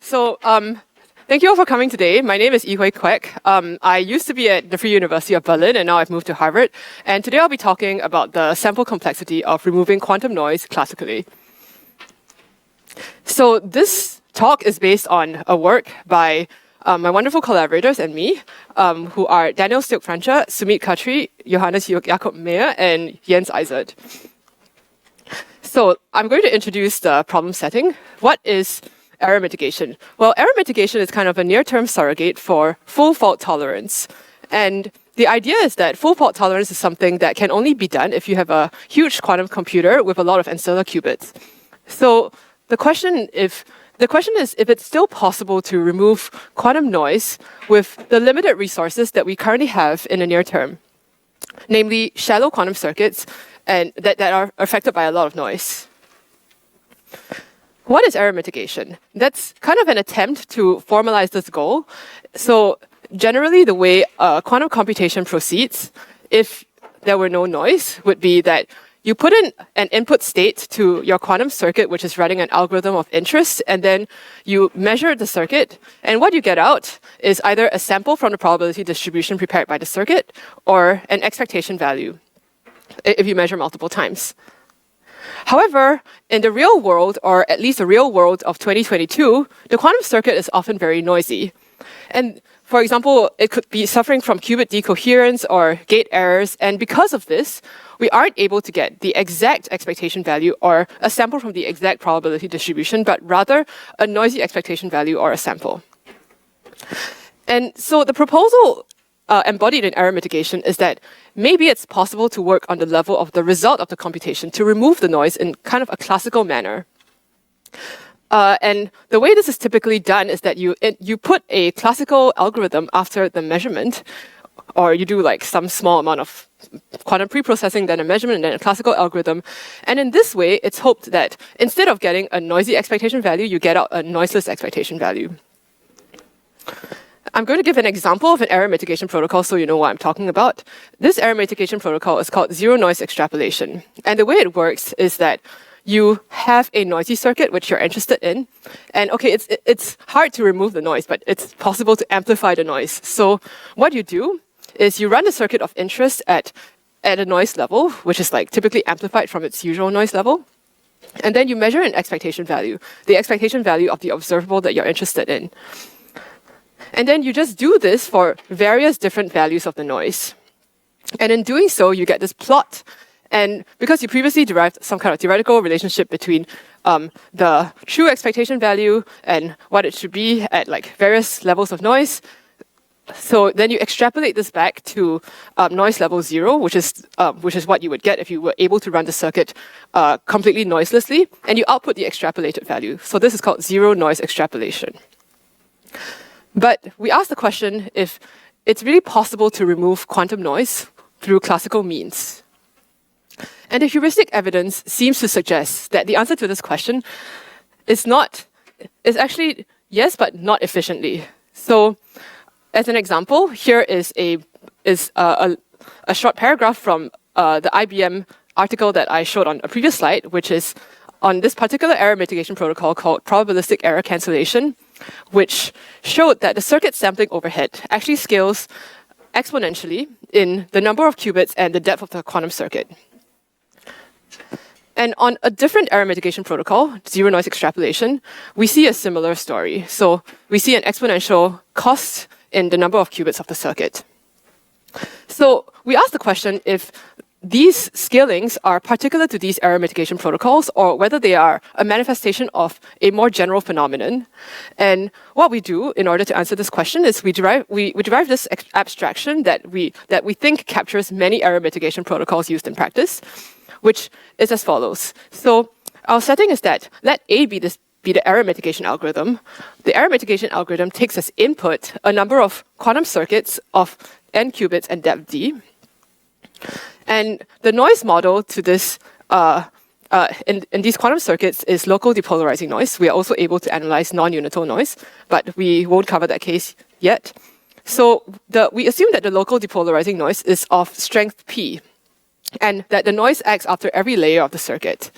Thank you all for coming today. My name is Yihui Quek. I used to be at the Free University of Berlin, and now I've moved to Harvard. And today I'll be talking about the sample complexity of removing quantum noise classically. So this talk is based on a work by my wonderful collaborators and me, who are Daniel Stilck, Franca, Sumeet, Khatri, Johannes, Jakob, Meyer, and Jens Eisert. So I'm going to introduce the problem setting. What is error mitigation? Well, error mitigation is kind of a near-term surrogate for full fault tolerance. And the idea is that full fault tolerance is something that can only be done if you have a huge quantum computer with a lot of ancilla qubits. So the question is if it's still possible to remove quantum noise with the limited resources that we currently have in the near term, namely shallow quantum circuits and that are affected by a lot of noise. What is error mitigation? That's kind of an attempt to formalize this goal. So generally, the way quantum computation proceeds, if there were no noise, would be that you put in an input state to your quantum circuit, which is running an algorithm of interest, and then you measure the circuit. And what you get out is either a sample from the probability distribution prepared by the circuit or an expectation value if you measure multiple times. However, in the real world, or at least the real world of 2022, the quantum circuit is often very noisy. And for example, it could be suffering from qubit decoherence or gate errors. And because of this, we aren't able to get the exact expectation value or a sample from the exact probability distribution, but rather a noisy expectation value or a sample. And so the proposal embodied in error mitigation is that maybe it's possible to work on the level of the result of the computation to remove the noise in kind of a classical manner. And the way this is typically done is that you put a classical algorithm after the measurement, or you do like some small amount of quantum pre-processing, then a measurement, and then a classical algorithm. And in this way, it's hoped that instead of getting a noisy expectation value, you get out a noiseless expectation value. I'm going to give an example of an error mitigation protocol so you know what I'm talking about. This error mitigation protocol is called zero noise extrapolation. And the way it works is that you have a noisy circuit which you're interested in. And okay, it's hard to remove the noise, but it's possible to amplify the noise. So what you do is you run the circuit of interest at a noise level, which is like typically amplified from its usual noise level. And then you measure an expectation value, the expectation value of the observable that you're interested in. And then you just do this for various different values of the noise. And in doing so, you get this plot. And because you previously derived some kind of theoretical relationship between the true expectation value and what it should be at like various levels of noise, so then you extrapolate this back to noise level 0, which is what you would get if you were able to run the circuit completely noiselessly, and you output the extrapolated value. So this is called zero noise extrapolation. But we asked the question if it's really possible to remove quantum noise through classical means. And the heuristic evidence seems to suggest that the answer to this question is actually yes, but not efficiently. So as an example, here is a short paragraph from the IBM article that I showed on a previous slide, which is on this particular error mitigation protocol called probabilistic error cancellation, which showed that the circuit sampling overhead actually scales exponentially in the number of qubits and the depth of the quantum circuit. And on a different error mitigation protocol, zero noise extrapolation, we see a similar story. So we see an exponential cost in the number of qubits of the circuit. So we asked the question if these scalings are particular to these error mitigation protocols or whether they are a manifestation of a more general phenomenon. And what we do in order to answer this question is we derive this abstraction that we think captures many error mitigation protocols used in practice, which is as follows. So our setting is that let A be the error mitigation algorithm. The error mitigation algorithm takes as input a number of quantum circuits of n qubits and depth d. And the noise model to this in these quantum circuits is local depolarizing noise. We are also able to analyze non-unital noise, but we won't cover that case yet. So we assume that the local depolarizing noise is of strength P, and that the noise acts after every layer of the circuit.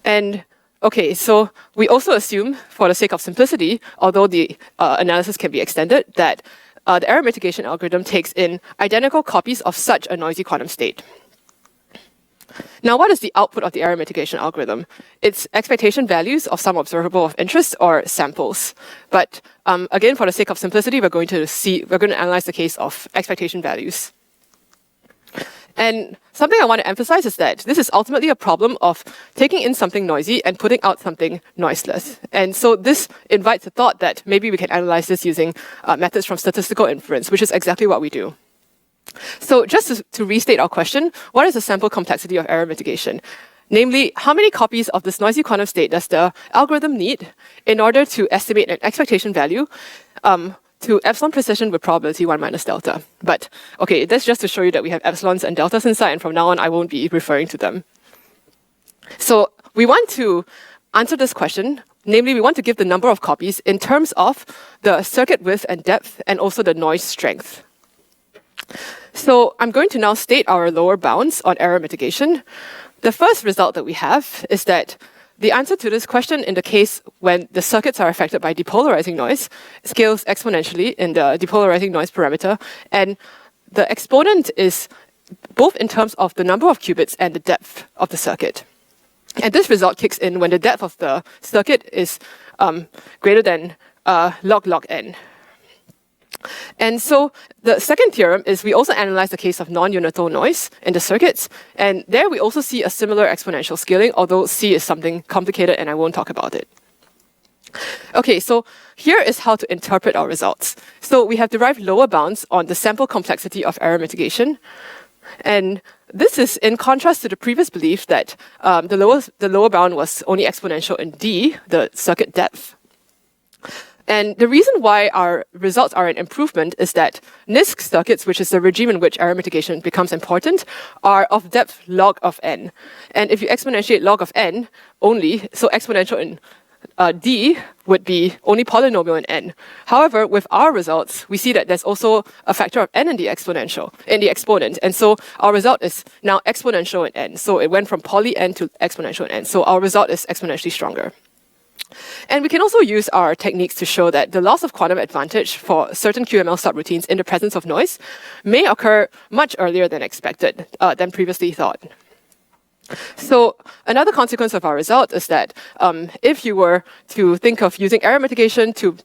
And Okay, so we also assume, for the sake of simplicity, although the analysis can be extended, that the error mitigation algorithm takes in identical copies of such a noisy quantum state. Now, what is the output of the error mitigation algorithm? It's expectation values of some observable of interest or samples. But again, for the sake of simplicity, we're going to analyze the case of expectation values. And something I want to emphasize is that this is ultimately a problem of taking in something noisy and putting out something noiseless. And so this invites the thought that maybe we can analyze this using methods from statistical inference, which is exactly what we do. So just to restate our question, what is the sample complexity of error mitigation? Namely, how many copies of this noisy quantum state does the algorithm need in order to estimate an expectation value to epsilon precision with probability 1 minus delta. But okay, that's just to show you that we have epsilons and deltas inside, and from now on I won't be referring to them. So we want to answer this question, namely we want to give the number of copies in terms of the circuit width and depth and also the noise strength. So I'm going to now state our lower bounds on error mitigation. The first result that we have is that the answer to this question in the case when the circuits are affected by depolarizing noise scales exponentially in the depolarizing noise parameter, and the exponent is both in terms of the number of qubits and the depth of the circuit. And this result kicks in when the depth of the circuit is greater than log n. And so the second theorem is we also analyze the case of non-unital noise in the circuits, and there we also see a similar exponential scaling, although C is something complicated and I won't talk about it. Okay, so here is how to interpret our results. So we have derived lower bounds on the sample complexity of error mitigation, and this is in contrast to the previous belief that the lower bound was only exponential in D, the circuit depth. And the reason why our results are an improvement is that NISQ circuits, which is the regime in which error mitigation becomes important, are of depth log of n. And if you exponentiate log of n only, so exponential in D would be only polynomial in n. However, with our results, we see that there's also a factor of n in the exponent. And so our result is now exponential in n. So it went from poly n to exponential in n. So our result is exponentially stronger. And we can also use our techniques to show that the loss of quantum advantage for certain QML subroutines in the presence of noise may occur much earlier than expected, than previously thought. So another consequence of our result is that if you were to think of using error mitigation to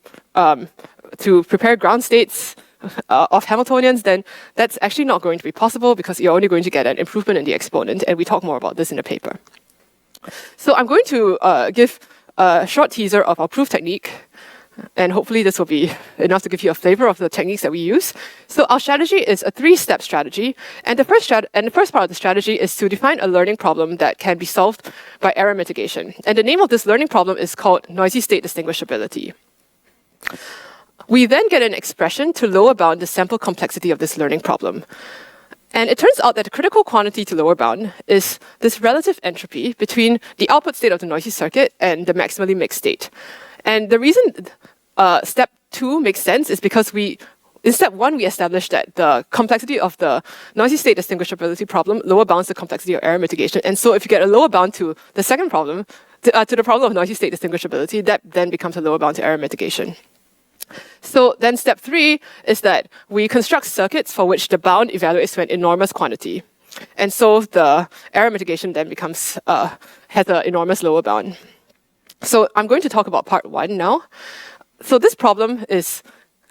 prepare ground states of Hamiltonians, then that's actually not going to be possible because you're only going to get an improvement in the exponent, and we talk more about this in the paper. So I'm going to give a short teaser of our proof technique, and hopefully this will be enough to give you a flavor of the techniques that we use. So our strategy is a 3-step strategy, and the first part of the strategy is to define a learning problem that can be solved by error mitigation. And the name of this learning problem is called noisy state distinguishability. We then get an expression to lower bound the sample complexity of this learning problem. And it turns out that the critical quantity to lower bound is this relative entropy between the output state of the noisy circuit and the maximally mixed state. And the reason step 2 makes sense is because in step 1, we established that the complexity of the noisy state distinguishability problem lower bounds the complexity of error mitigation. And so if you get a lower bound to the second problem, to the problem of noisy state distinguishability, that then becomes a lower bound to error mitigation. So then step 3 is that we construct circuits for which the bound evaluates to an enormous quantity. And so the error mitigation then has an enormous lower bound. So I'm going to talk about part 1 now. So this problem is,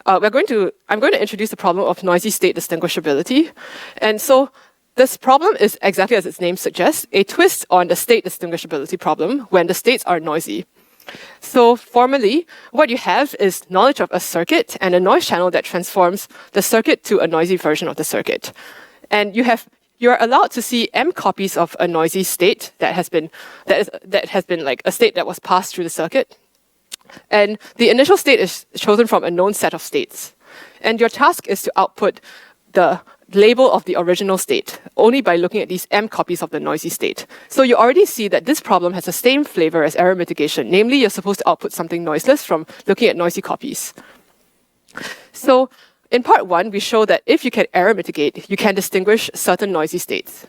I'm going to introduce the problem of noisy state distinguishability. And so this problem is exactly as its name suggests, a twist on the state distinguishability problem when the states are noisy. So formally, what you have is knowledge of a circuit and a noise channel that transforms the circuit to a noisy version of the circuit. And you're allowed to see m copies of a noisy state that has been like a state that was passed through the circuit. And the initial state is chosen from a known set of states. And your task is to output the label of the original state only by looking at these m copies of the noisy state. So you already see that this problem has the same flavor as error mitigation. Namely, you're supposed to output something noiseless from looking at noisy copies. So in part 1, we show that if you can error mitigate, you can distinguish certain noisy states.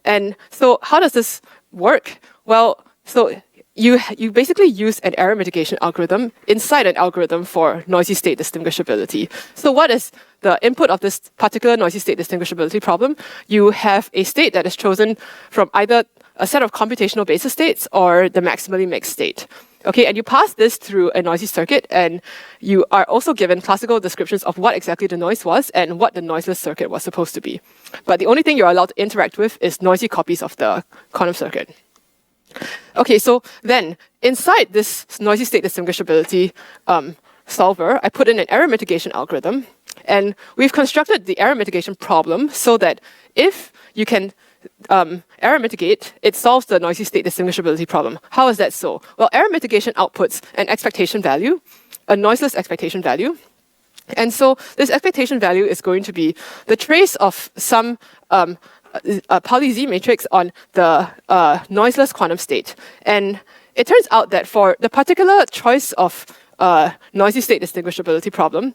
And so how does this work? Well, so you basically use an error mitigation algorithm inside an algorithm for noisy state distinguishability. So what is the input of this particular noisy state distinguishability problem? You have a state that is chosen from either a set of computational basis states or the maximally mixed state. Okay, and you pass this through a noisy circuit, and you are also given classical descriptions of what exactly the noise was and what the noiseless circuit was supposed to be. But the only thing you're allowed to interact with is noisy copies of the quantum circuit. Okay, so then inside this noisy state distinguishability solver, I put in an error mitigation algorithm, and we've constructed the error mitigation problem so that if you can error mitigate, it solves the noisy state distinguishability problem. How is that so? Well, error mitigation outputs an expectation value, a noiseless expectation value. And so this expectation value is going to be the trace of some Pauli Z matrix on the noiseless quantum state. And it turns out that for the particular choice of noisy state distinguishability problem,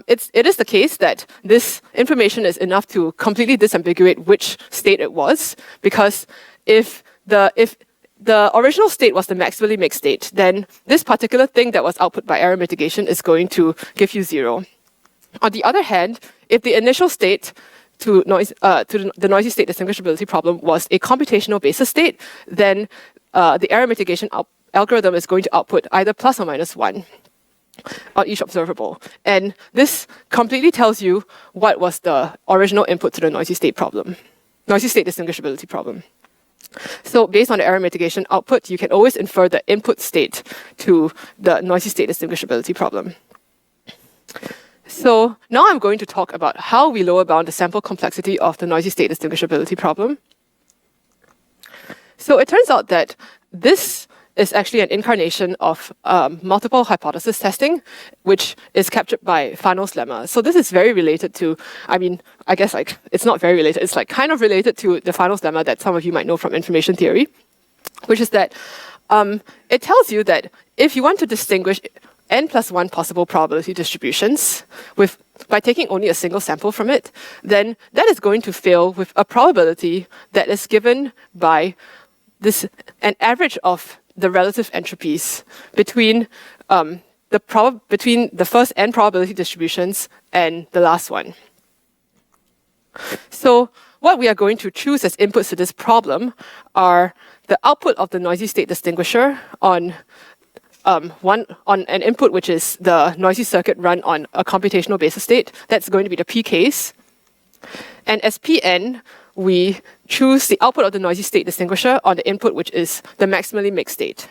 it is the case that this information is enough to completely disambiguate which state it was, because if the original state was the maximally mixed state, then this particular thing that was output by error mitigation is going to give you 0. On the other hand, if the initial state to the noisy state distinguishability problem was a computational basis state, then the error mitigation algorithm is going to output either plus or minus 1 on each observable. And this completely tells you what was the original input to the noisy state distinguishability problem. So based on the error mitigation output, you can always infer the input state to the noisy state distinguishability problem. So now I'm going to talk about how we lower bound the sample complexity of the noisy state distinguishability problem. So it turns out that this is actually an incarnation of multiple hypothesis testing, which is captured by Fano's lemma. So this is very related to, I guess it's not very related, it's kind of related to the Fano's lemma that some of you might know from information theory, which is that it tells you that if you want to distinguish n+1 possible probability distributions by taking only a single sample from it, then that is going to fail with a probability that is given by an average of the relative entropies between the first n probability distributions and the last one. So what we are going to choose as inputs to this problem are the output of the noisy state distinguisher on an input which is the noisy circuit run on a computational basis state. That's going to be the P case. And as Pn, we choose the output of the noisy state distinguisher on the input which is the maximally mixed state.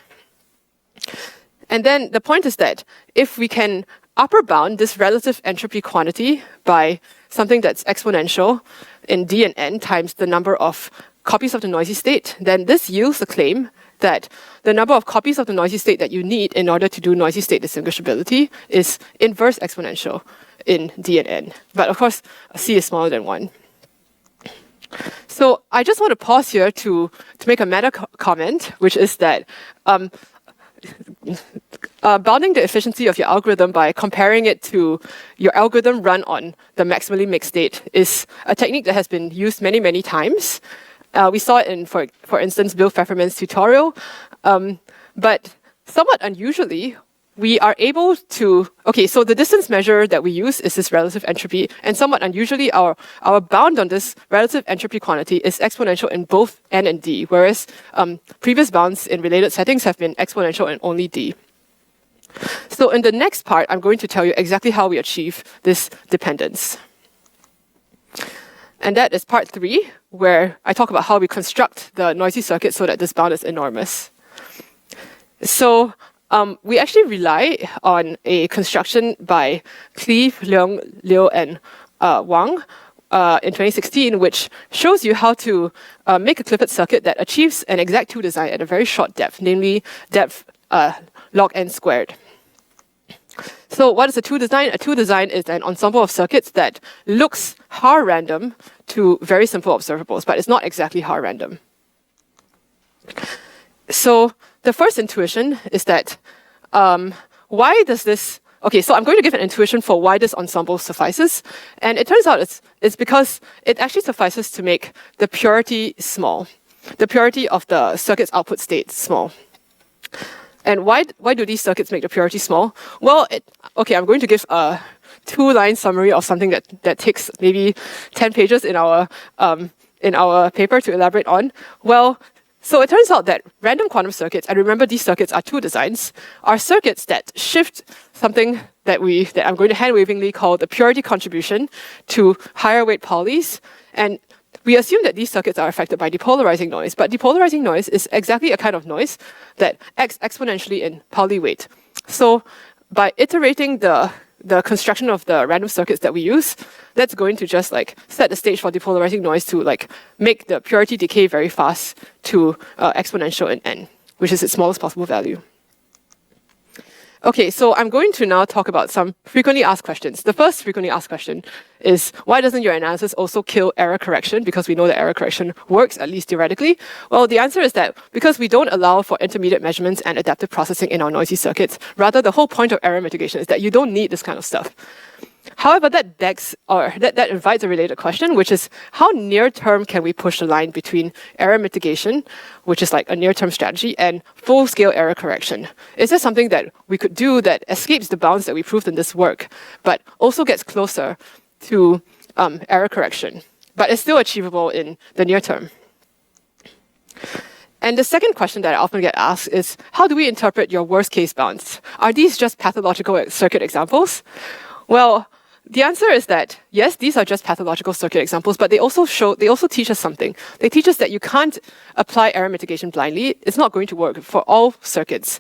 And then the point is that if we can upper bound this relative entropy quantity by something that's exponential in d and n times the number of copies of the noisy state, then this yields the claim that the number of copies of the noisy state that you need in order to do noisy state distinguishability is inverse exponential in d and n. But of course, c is smaller than 1. So I just want to pause here to make a meta comment, which is that bounding the efficiency of your algorithm by comparing it to your algorithm run on the maximally mixed state is a technique that has been used many, many times. We saw it in, for instance, Bill Pfefferman's tutorial. But somewhat unusually, we are able to, so the distance measure that we use is this relative entropy, and somewhat unusually, our bound on this relative entropy quantity is exponential in both n and d, whereas previous bounds in related settings have been exponential in only d. So in the next part, I'm going to tell you exactly how we achieve this dependence. And that is part 3, where I talk about how we construct the noisy circuit so that this bound is enormous. So we actually rely on a construction by Klee, Leung, Liu, and Wang in 2016, which shows you how to make a Clifford circuit that achieves an exact 2 design at a very short depth, namely depth log n squared. So what is a 2 design? A 2 design is an ensemble of circuits that looks Haar random to very simple observables, but it's not exactly Haar random. So the first intuition is that why does this... so I'm going to give an intuition for why this ensemble suffices. And it turns out it's because it actually suffices to make the purity small. The purity of the circuit's output state small. And why do these circuits make the purity small? Well, okay, I'm going to give a 2-line summary of something that takes maybe 10 pages in our paper to elaborate on. Well, so it turns out that random quantum circuits, and remember these circuits are 2 designs, are circuits that shift something that I'm going to hand-wavingly call the purity contribution to higher weight polys. And we assume that these circuits are affected by depolarizing noise, but depolarizing noise is exactly a kind of noise that acts exponentially in poly weight. So by iterating the construction of the random circuits that we use, that's going to just like set the stage for depolarizing noise to like make the purity decay very fast to exponential in n, which is its smallest possible value. Okay, so I'm going to now talk about some frequently asked questions. The first frequently asked question is, why doesn't your analysis also kill error correction? Because we know that error correction works, at least theoretically. Well, the answer is that because we don't allow for intermediate measurements and adaptive processing in our noisy circuits, rather the whole point of error mitigation is that you don't need this kind of stuff. However, that invites a related question, which is how near-term can we push the line between error mitigation, which is like a near-term strategy, and full-scale error correction? Is there something that we could do that escapes the bounds that we proved in this work, but also gets closer to error correction, but is still achievable in the near term? And the second question that I often get asked is, how do we interpret your worst-case bounds? Are these just pathological circuit examples? Well, the answer is that, yes, these are just pathological circuit examples, but they also teach us something. They teach us that you can't apply error mitigation blindly. It's not going to work for all circuits.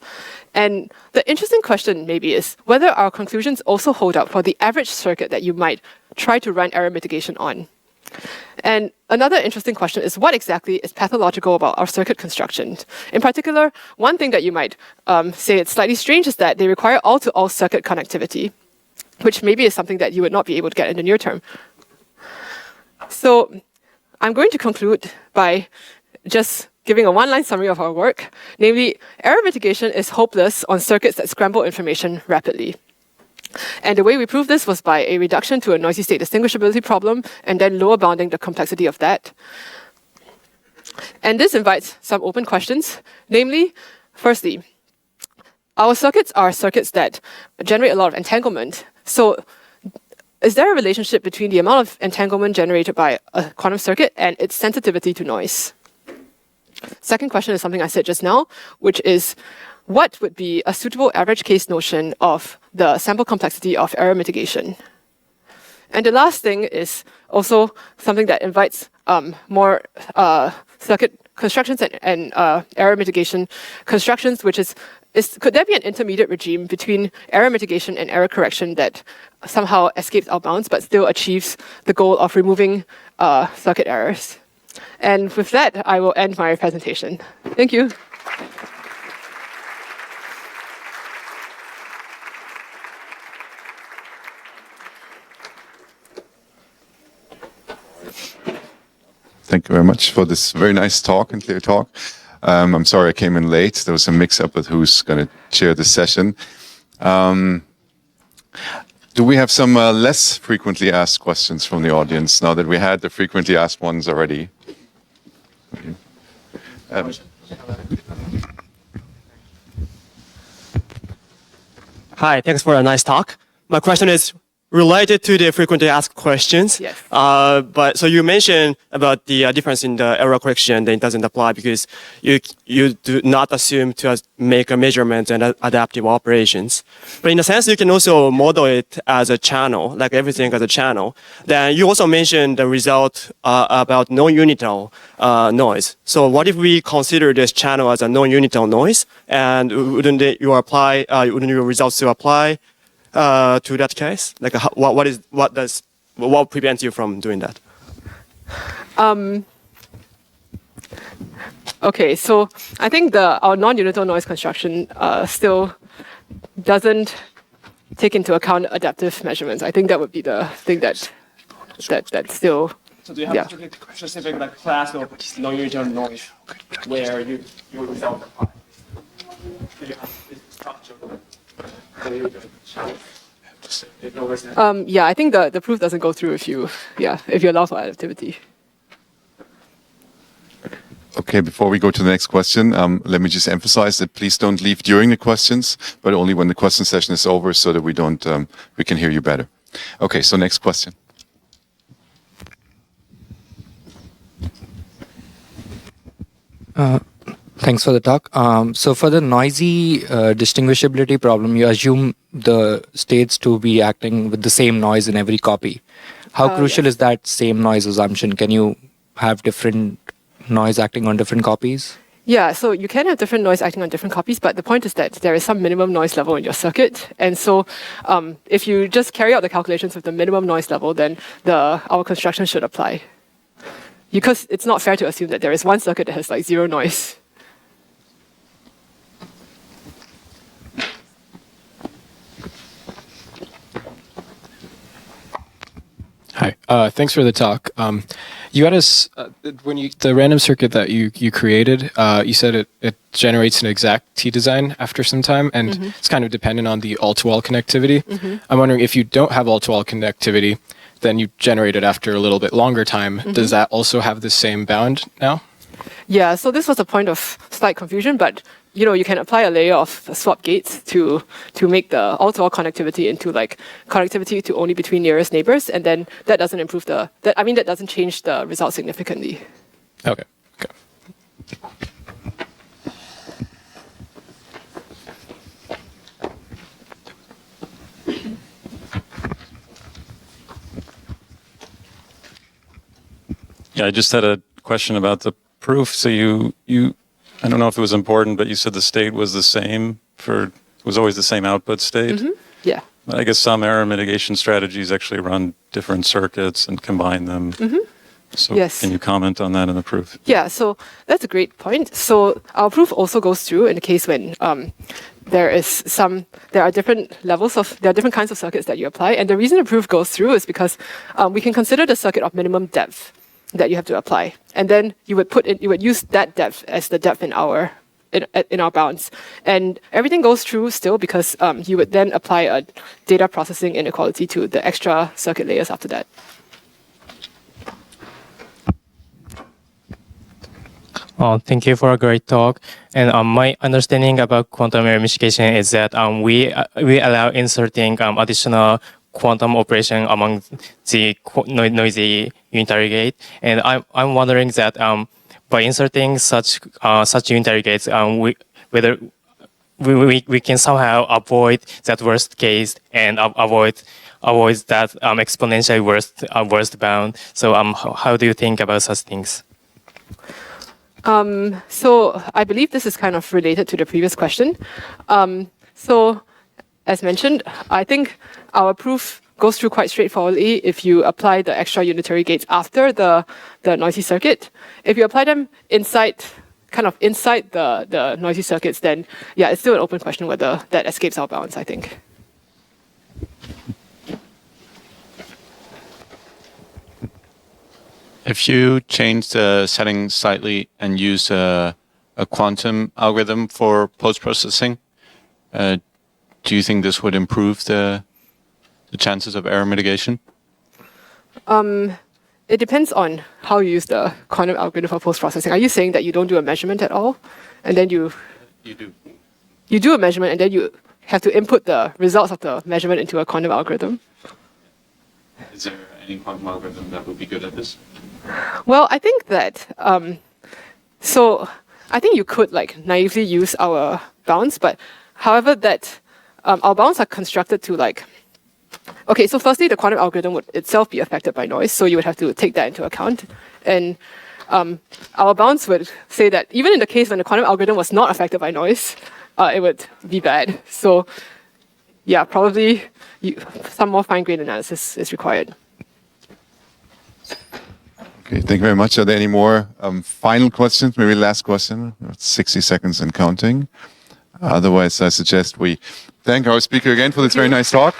And the interesting question maybe is whether our conclusions also hold up for the average circuit that you might try to run error mitigation on. And another interesting question is what exactly is pathological about our circuit construction? In particular, one thing that you might say it's slightly strange is that they require all-to-all circuit connectivity, which maybe is something that you would not be able to get in the near term. So I'm going to conclude by just giving a 1-line summary of our work. Namely, error mitigation is hopeless on circuits that scramble information rapidly. And the way we proved this was by a reduction to a noisy state distinguishability problem and then lower bounding the complexity of that. And this invites some open questions. Namely, firstly, our circuits are circuits that generate a lot of entanglement. So is there a relationship between the amount of entanglement generated by a quantum circuit and its sensitivity to noise? Second question is something I said just now, which is what would be a suitable average case notion of the sample complexity of error mitigation? And the last thing is also something that invites more circuit constructions and error mitigation constructions, which is could there be an intermediate regime between error mitigation and error correction that somehow escapes our bounds but still achieves the goal of removing circuit errors? And with that, I will end my presentation. Thank you. Thank you very much for this very nice talk and clear talk. I'm sorry I came in late. There was a mix-up with who's going to chair the session. Do we have some less frequently asked questions from the audience now that we had the frequently asked ones already? Hi, thanks for a nice talk. My question is related to the frequently asked questions. Yes. But so you mentioned about the difference in the error correction, then it doesn't apply because you do not assume to make a measurement and adaptive operations. But in a sense, you can also model it as a channel, like everything as a channel. Then you also mentioned the result about non-unital noise. So what if we consider this channel as a non-unital noise, and wouldn't your results to apply to that case? Like, what prevents you from doing that? Okay, so I think our non-unital noise construction still doesn't take into account adaptive measurements. I think that would be the thing that still. So do you have a specific like class of non-unital noise where your result apply? Do you have this structure? Yeah, I think the proof doesn't go through if you allow for adaptivity. Okay, before we go to the next question, let me just emphasize that please don't leave during the questions, but only when the question session is over, so that we don't we can hear you better. Okay, so next question. Thanks for the talk. So for the noisy distinguishability problem, you assume the states to be acting with the same noise in every copy. How crucial yes. is that same noise assumption? Can you have different noise acting on different copies? Yeah, so you can have different noise acting on different copies, but the point is that there is some minimum noise level in your circuit. And so if you just carry out the calculations with the minimum noise level, then our construction should apply. Because it's not fair to assume that there is one circuit that has like zero noise. Hi, thanks for the talk. You had us the random circuit that you created. You said it generates an exact T design after some time, and it's kind of dependent on the all-to-all connectivity. I'm wondering if you don't have all-to-all connectivity, then you generate it after a little bit longer time. Does that also have the same bound now? Yeah, so this was a point of slight confusion, but you can apply a layer of swap gates to make the all-to-all connectivity into like connectivity to only between nearest neighbors, and then that doesn't improve that doesn't change the result significantly. Okay. Yeah, I just had a question about the proof. So you I don't know if it was important, but you said the state was the same was always the same output state. Yeah. I guess some error mitigation strategies actually run different circuits and combine them. So Yes. can you comment on that in the proof? Yeah, so that's a great point. So our proof also goes through in the case when there are different kinds of circuits that you apply, and the reason the proof goes through is because we can consider the circuit of minimum depth that you have to apply, and then you would use that depth as the depth in our bounds, and everything goes through still because you would then apply a data processing inequality to the extra circuit layers after that. Thank you for a great talk. And my understanding about quantum error mitigation is that we allow inserting additional quantum operation among the noisy unitary gate. And I'm wondering that by inserting such unitary gates, whether we can somehow avoid that worst case and avoid that exponentially worst bound. So how do you think about such things? So I believe this is kind of related to the previous question. So as mentioned, I think our proof goes through quite straightforwardly if you apply the extra unitary gates after the noisy circuit. If you apply them inside the noisy circuits, then yeah, it's still an open question whether that escapes our bounds, I think. If you change the setting slightly and use a quantum algorithm for post-processing, do you think this would improve the chances of error mitigation? It depends on how you use the quantum algorithm for post-processing. Are you saying that you don't do a measurement at all, and then you do? You do a measurement, and then you have to input the results of the measurement into a quantum algorithm? Is there any quantum algorithm that would be good at this? Well, I think that I think you could like naively use our bounds, but however that our bounds are constructed to like. Okay, so firstly, the quantum algorithm would itself be affected by noise, so you would have to take that into account. And our bounds would say that even in the case when the quantum algorithm was not affected by noise, it would be bad. So yeah, probably some more fine-grained analysis is required. Okay, thank you very much. Are there any more final questions? Maybe last question. 60 seconds and counting. Otherwise, I suggest we thank our speaker again for this very nice talk.